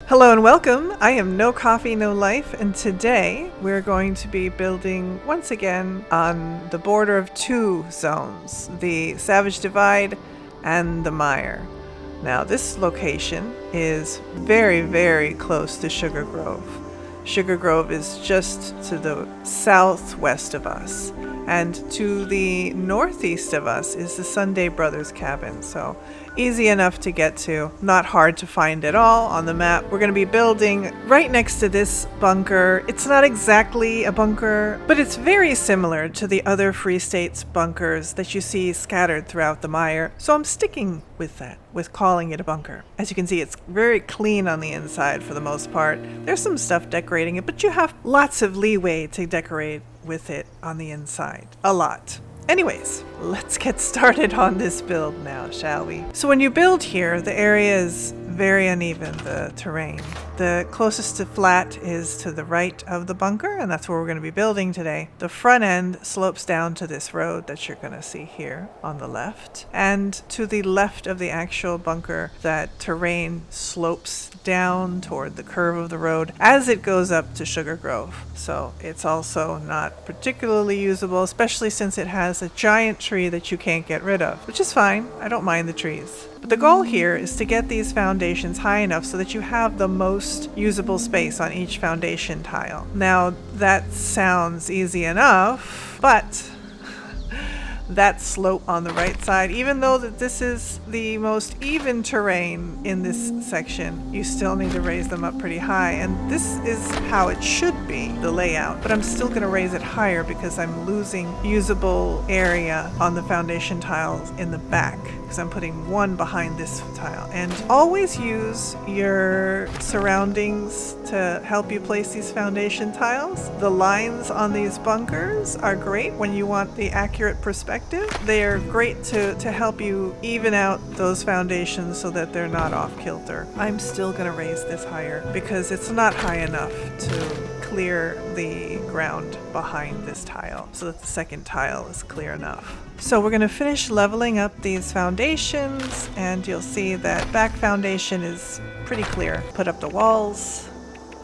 Hello and welcome. I am No Coffee, No Life, and today we're going to be building once again on the border of two zones, the Savage Divide and the Mire. Now this location is very, very close to Sugar Grove. Sugar Grove is just to the southwest of us, and to the northeast of us is the Sunday Brothers cabin, so easy enough to get to, not hard to find at all on the map. We're going to be building right next to this bunker. It's not exactly a bunker, but it's very similar to the other Free States bunkers that you see scattered throughout the mire, so I'm sticking with that, with calling it a bunker. As you can see, it's very clean on the inside for the most part. There's some stuff decorating it, but you have lots of leeway to decorate with it on the inside. A lot. Anyways, let's get started on this build now, shall we? So when you build here, the area is very uneven, the terrain. The closest to flat is to the right of the bunker, and that's where we're going to be building today. The front end slopes down to this road that you're going to see here on the left. And to the left of the actual bunker, that terrain slopes down toward the curve of the road as it goes up to Sugar Grove. So it's also not particularly usable, especially since it has a giant tree that you can't get rid of, which is fine. I don't mind the trees. But the goal here is to get these foundations high enough so that you have the most usable space on each foundation tile. Now, that sounds easy enough, but that slope on the right side, even though that this is the most even terrain in this section, you still need to raise them up pretty high, and this is how it should be, the layout, but I'm still going to raise it higher because I'm losing usable area on the foundation tiles in the back, because I'm putting one behind this tile. And always use your surroundings to help you place these foundation tiles. The lines on these bunkers are great when you want the accurate perspective. They are great to help you even out those foundations so that they're not off kilter. I'm still going to raise this higher because it's not high enough to clear the ground behind this tile so that the second tile is clear enough. So we're going to finish leveling up these foundations, and you'll see that back foundation is pretty clear. Put up the walls,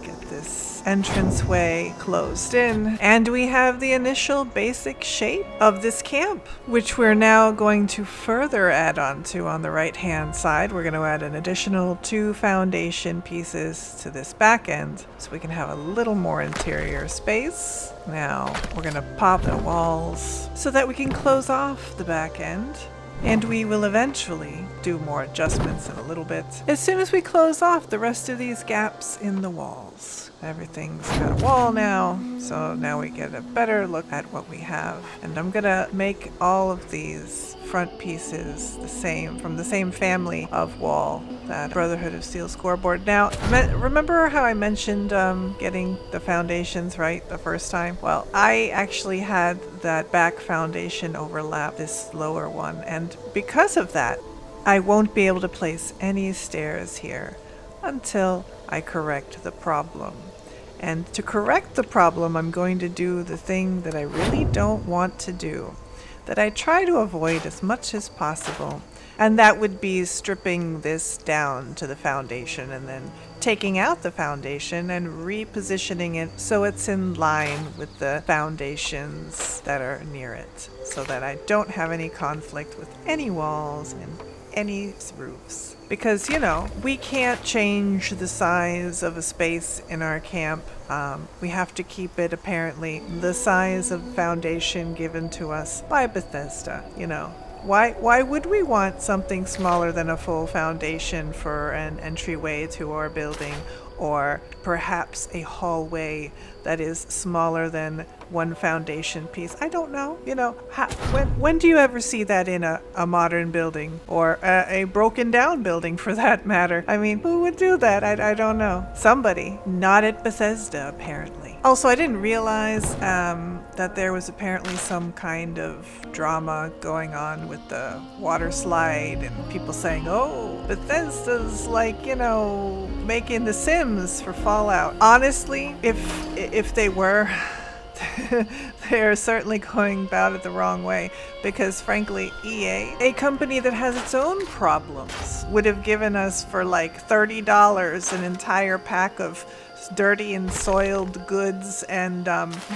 get this entranceway closed in, and we have the initial basic shape of this camp, which we're now going to further add on to on the right hand side. We're going to add an additional 2 foundation pieces to this back end so we can have a little more interior space. Now we're going to pop the walls so that we can close off the back end. And we will eventually do more adjustments in a little bit as soon as we close off the rest of these gaps in the walls. Everything's got a wall now, so now we get a better look at what we have. And I'm gonna make all of these front pieces the same, from the same family of wall, that Brotherhood of Steel scoreboard. Now, remember how I mentioned getting the foundations right the first time? Well, I actually had that back foundation overlap this lower one, and because of that, I won't be able to place any stairs here until I correct the problem. And to correct the problem, I'm going to do the thing that I really don't want to do, that I try to avoid as much as possible, and that would be stripping this down to the foundation and then taking out the foundation and repositioning it so it's in line with the foundations that are near it, so that I don't have any conflict with any walls and any roofs. Because, you know, we can't change the size of a space in our camp. We have to keep it, apparently, the size of foundation given to us by Bethesda, you know. Why would we want something smaller than a full foundation for an entryway to our building, or perhaps a hallway that is smaller than one foundation piece? I don't know. You know, when do you ever see that in a modern building, or a broken down building for that matter? I mean, who would do that? I don't know. Somebody. Not at Bethesda, apparently. Also, I didn't realize that there was apparently some kind of drama going on with the water slide, and people saying, oh, Bethesda's like, you know, making The Sims for Fallout. Honestly, if they were, they're certainly going about it the wrong way, because frankly, EA, a company that has its own problems, would have given us for like $30 an entire pack of dirty and soiled goods and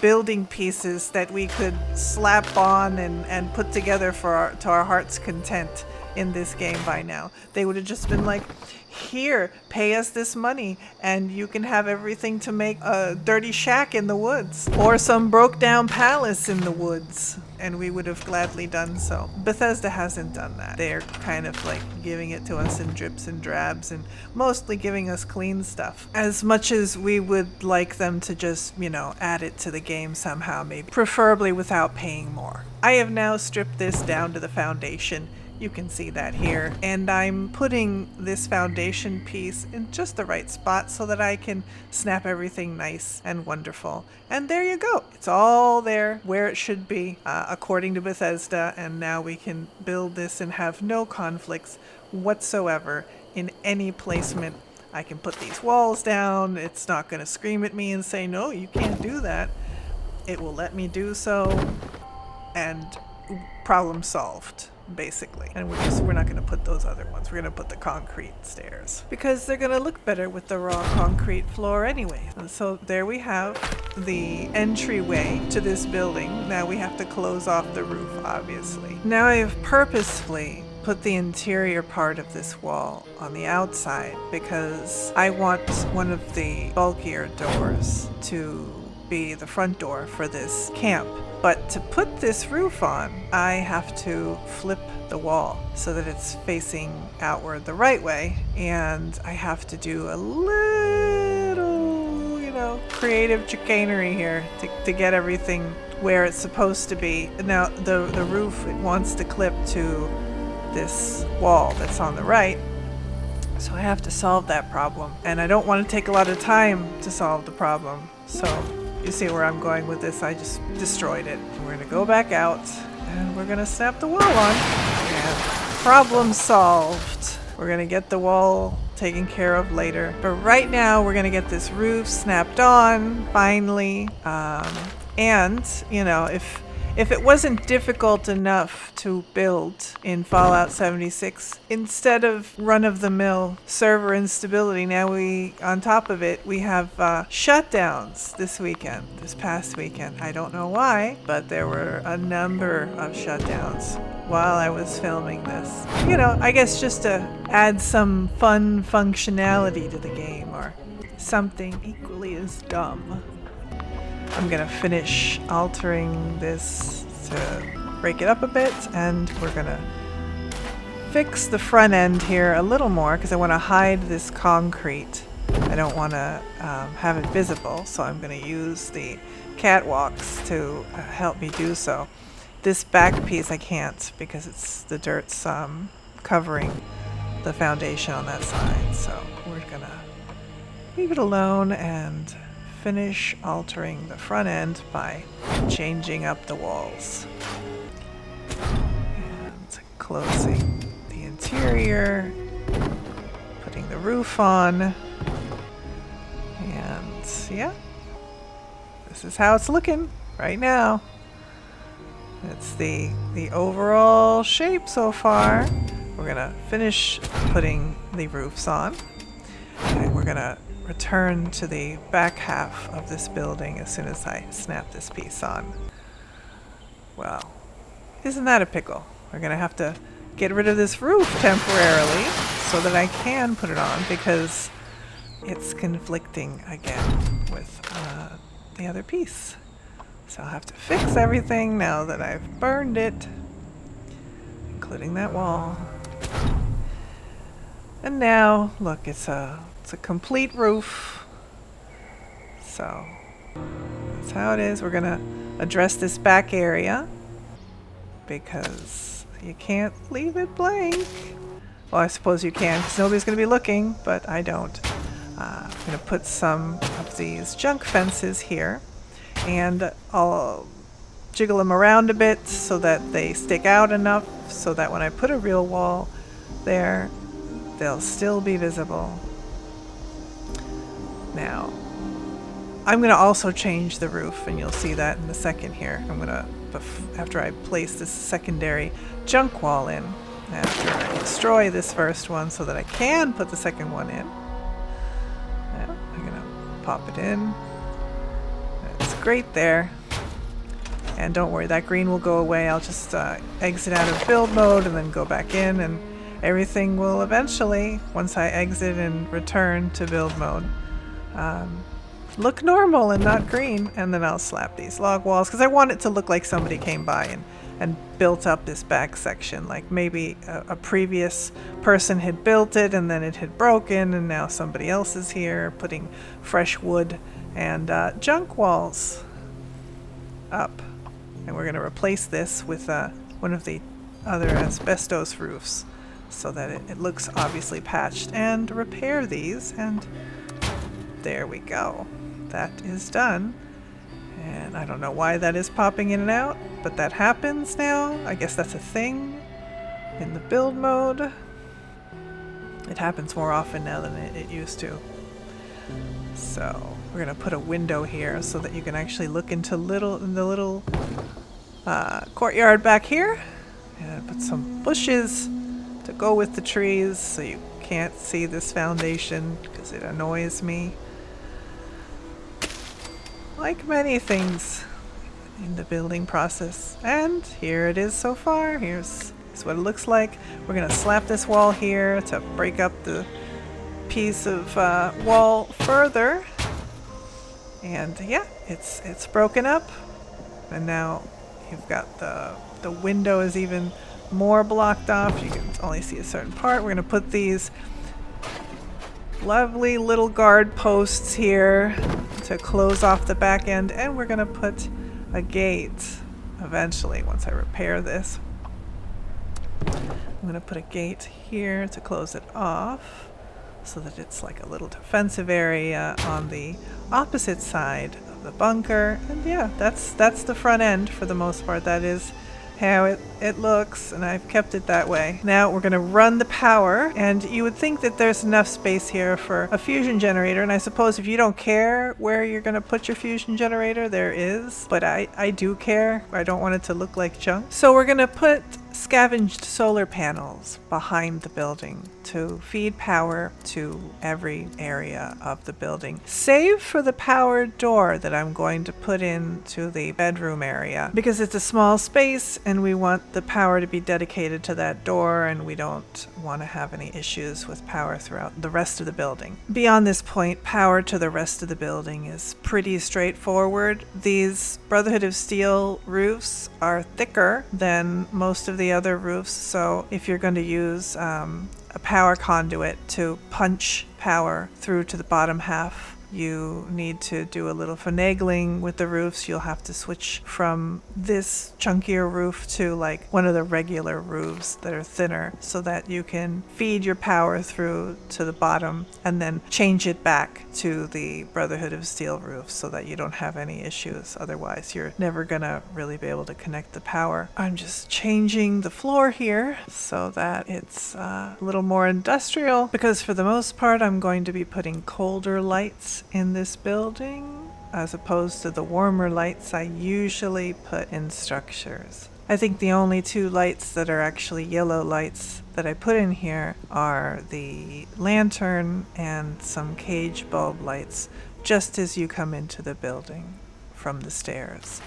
building pieces that we could slap on and put together to our heart's content in this game by now. They would have just been like, here, pay us this money and you can have everything to make a dirty shack in the woods or some broke down palace in the woods, and we would have gladly done so. Bethesda hasn't done that. They're kind of like giving it to us in drips and drabs and mostly giving us clean stuff, as much as we would like them to just, you know, add it to the game somehow, maybe preferably without paying more. I have now stripped this down to the foundation. You can see that here, and I'm putting this foundation piece in just the right spot so that I can snap everything nice and wonderful. And there you go. It's all there where it should be, according to Bethesda, and now we can build this and have no conflicts whatsoever in any placement. I can put these walls down. It's not going to scream at me and say, no, you can't do that. It will let me do so, and problem solved. Basically. And we're not going to put those other ones. We're going to put the concrete stairs because they're going to look better with the raw concrete floor anyway. And so there we have the entryway to this building. Now we have to close off the roof, obviously. Now I have purposefully put the interior part of this wall on the outside because I want one of the bulkier doors to be the front door for this camp. But to put this roof on, I have to flip the wall so that it's facing outward the right way, and I have to do a little, you know, creative chicanery here to get everything where it's supposed to be. Now the roof, it wants to clip to this wall that's on the right, so I have to solve that problem, and I don't want to take a lot of time to solve the problem. So you see where I'm going with this. I just destroyed it. We're gonna go back out and we're gonna snap the wall on, and problem solved. We're gonna get the wall taken care of later, but right now we're gonna get this roof snapped on finally. And you know, if it wasn't difficult enough to build in Fallout 76, instead of run-of-the-mill server instability, now on top of it, we have shutdowns this past weekend. I don't know why, but there were a number of shutdowns while I was filming this. You know, I guess just to add some fun functionality to the game, or something equally as dumb. I'm gonna finish altering this to break it up a bit, and we're gonna fix the front end here a little more because I want to hide this concrete. I don't want to have it visible, so I'm going to use the catwalks to help me do so. This back piece I can't because the dirt's covering the foundation on that side, so we're gonna leave it alone and finish altering the front end by changing up the walls and closing the interior, putting the roof on, and yeah, this is how it's looking right now. It's the overall shape so far. We're gonna finish putting the roofs on, and we're gonna return to the back half of this building as soon as I snap this piece on. Well, isn't that a pickle? We're gonna have to get rid of this roof temporarily so that I can put it on because it's conflicting again with the other piece. So I'll have to fix everything now that I've burned it, including that wall. And now, look, it's a complete roof. So that's how it is. We're gonna address this back area because you can't leave it blank. Well, I suppose you can because nobody's gonna be looking, but I don't. I'm gonna put some of these junk fences here, and I'll jiggle them around a bit so that they stick out enough so that when I put a real wall there, they'll still be visible. Now, I'm going to also change the roof, and you'll see that in a second here. I'm going to, after I place this secondary junk wall in, after I destroy this first one so that I can put the second one in. Yeah, I'm going to pop it in. It's great there. And don't worry, that green will go away. I'll just exit out of build mode and then go back in, and everything will eventually, once I exit and return to build mode, look normal and not green. And then I'll slap these log walls because I want it to look like somebody came by and built up this back section, like maybe a previous person had built it and then it had broken and now somebody else is here putting fresh wood and junk walls up. And we're going to replace this with one of the other asbestos roofs so that it looks obviously patched, and repair these, and there we go. That is done. And I don't know why that is popping in and out, but that happens now. I guess that's a thing in the build mode. It happens more often now than it used to. So we're going to put a window here so that you can actually look into the little courtyard back here, and put some bushes to go with the trees so you can't see this foundation because it annoys me. Like many things in the building process. And here it is so far. Here's what it looks like. We're going to slap this wall here to break up the piece of wall further. And yeah, it's broken up. And now you've got the window is even more blocked off. You can only see a certain part. We're going to put these lovely little guard posts here to close off the back end, and we're going to put a gate eventually once I repair this. I'm going to put a gate here to close it off so that it's like a little defensive area on the opposite side of the bunker. And yeah, that's the front end for the most part. That is how it looks, and I've kept it that way. Now we're going to run the power, and you would think that there's enough space here for a fusion generator, and I suppose if you don't care where you're going to put your fusion generator, there is, but I do care. I don't want it to look like junk. So we're going to put scavenged solar panels behind the building to feed power to every area of the building, save for the power door that I'm going to put into the bedroom area because it's a small space and we want the power to be dedicated to that door, and we don't want to have any issues with power throughout the rest of the building. Beyond this point, power to the rest of the building is pretty straightforward. These Brotherhood of Steel roofs are thicker than most of the other roofs, so if you're going to use a power conduit to punch power through to the bottom half, you need to do a little finagling with the roofs. You'll have to switch from this chunkier roof to like one of the regular roofs that are thinner so that you can feed your power through to the bottom and then change it back to the Brotherhood of Steel roof so that you don't have any issues. Otherwise, you're never gonna really be able to connect the power. I'm just changing the floor here so that it's a little more industrial, because for the most part, I'm going to be putting colder lights in this building as opposed to the warmer lights I usually put in structures. I think the only two lights that are actually yellow lights that I put in here are the lantern and some cage bulb lights just as you come into the building from the stairs.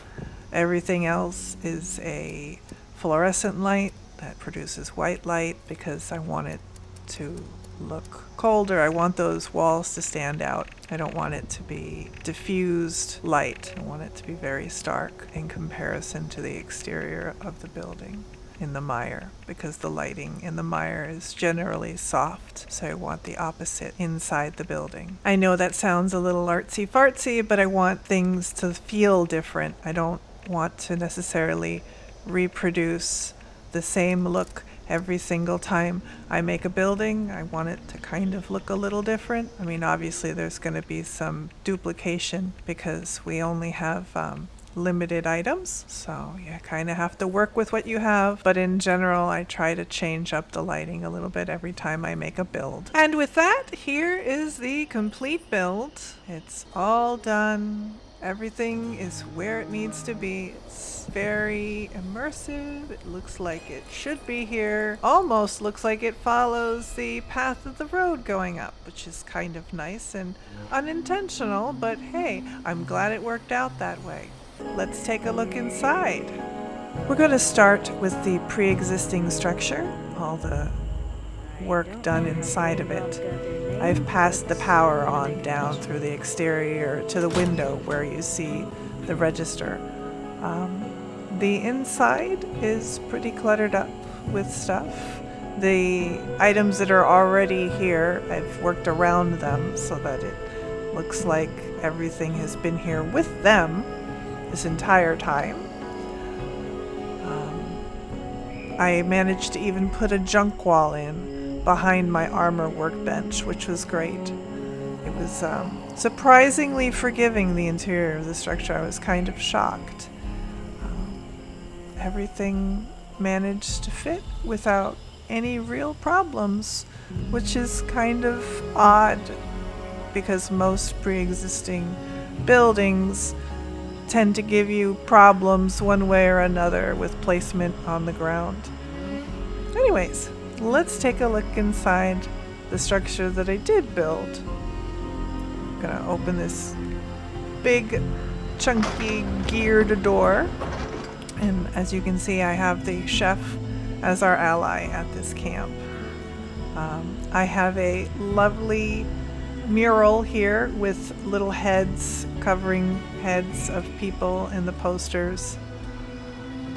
Everything else is a fluorescent light that produces white light because I want it to look colder. I want those walls to stand out. I don't want it to be diffused light. I want it to be very stark in comparison to the exterior of the building in the mire, because the lighting in the mire is generally soft, so I want the opposite inside the building. I know that sounds a little artsy-fartsy, but I want things to feel different. I don't want to necessarily reproduce the same look every single time I make a building. I want it to kind of look a little different. I mean, obviously there's going to be some duplication because we only have limited items, so you kind of have to work with what you have. But in general, I try to change up the lighting a little bit every time I make a build. And with that, here is the complete build. It's all done. Everything is where it needs to be. It's very immersive. It looks like it should be here. Almost looks like it follows the path of the road going up, which is kind of nice and unintentional, but hey, I'm glad it worked out that way. Let's take a look inside. We're going to start with the pre-existing structure, all the work done inside of it. I've passed the power on down through the exterior to the window where you see the register. The inside is pretty cluttered up with stuff. The items that are already here, I've worked around them so that it looks like everything has been here with them this entire time. I managed to even put a junk wall in behind my armor workbench, which was great. It was surprisingly forgiving, the interior of the structure. I was kind of shocked. Everything managed to fit without any real problems, which is kind of odd because most pre-existing buildings tend to give you problems one way or another with placement on the ground. Anyways, let's take a look inside the structure that I did build. I'm gonna open this big, chunky, geared door. And as you can see, I have the chef as our ally at this camp. I have a lovely mural here with little heads covering heads of people in the posters.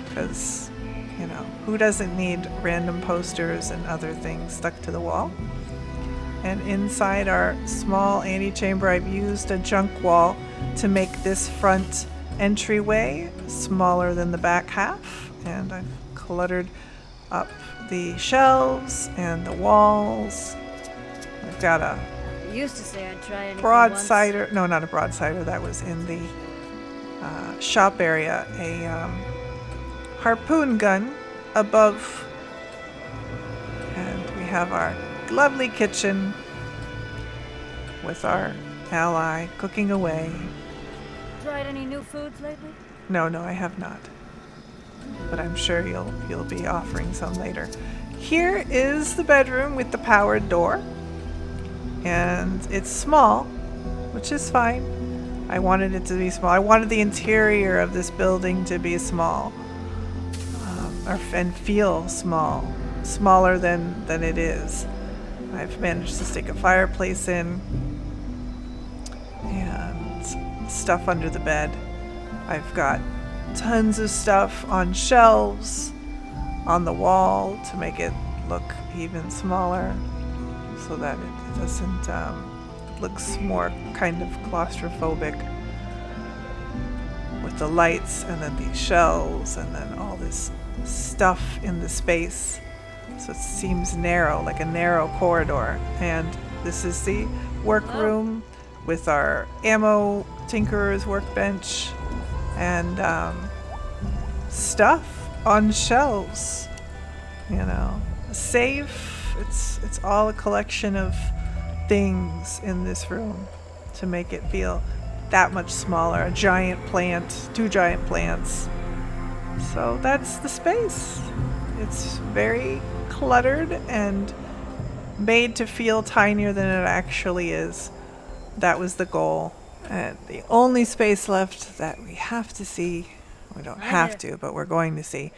Because, you know, who doesn't need random posters and other things stuck to the wall? And inside our small antechamber, I've used a junk wall to make this front entryway smaller than the back half, and I've cluttered up the shelves and the walls. I've got a used to say I'd try anything broadsider, once. no, not a broadsider, that was in the shop area, a harpoon gun above, and we have our lovely kitchen with our ally cooking away. Tried any new foods lately? No, I have not. But I'm sure you'll be offering some later. Here is the bedroom with the powered door. And it's small, which is fine. I wanted it to be small. I wanted the interior of this building to be small. And feel small. Smaller than it is. I've managed to stick a fireplace in. And stuff under the bed. I've got tons of stuff on shelves on the wall to make it look even smaller so that it doesn't looks more kind of claustrophobic with the lights and then these shelves and then all this stuff in the space, so it seems narrow, like a narrow corridor. And this is the workroom with our ammo tinkerer's workbench and stuff on shelves, you know, a safe. It's all a collection of things in this room to make it feel that much smaller. A giant plant, 2 giant plants. So that's the space. It's very cluttered and made to feel tinier than it actually is. That was the goal. And the only space left that we have to see, we don't have to, but we're going to see,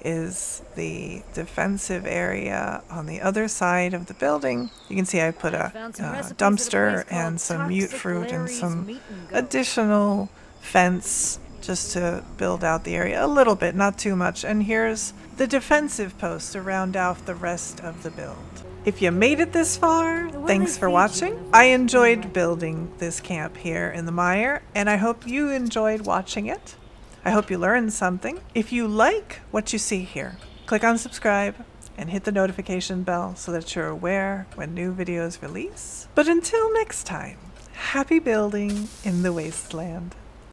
is the defensive area on the other side of the building. You can see I put a dumpster and some mute fruit and some additional fence just to build out the area a little bit, not too much. And here's the defensive post to round off the rest of the build. If you made it this far, thanks for watching. I enjoyed building this camp here in the Mire, and I hope you enjoyed watching it. I hope you learned something. If you like what you see here, click on subscribe and hit the notification bell so that you're aware when new videos release. But until next time, happy building in the wasteland.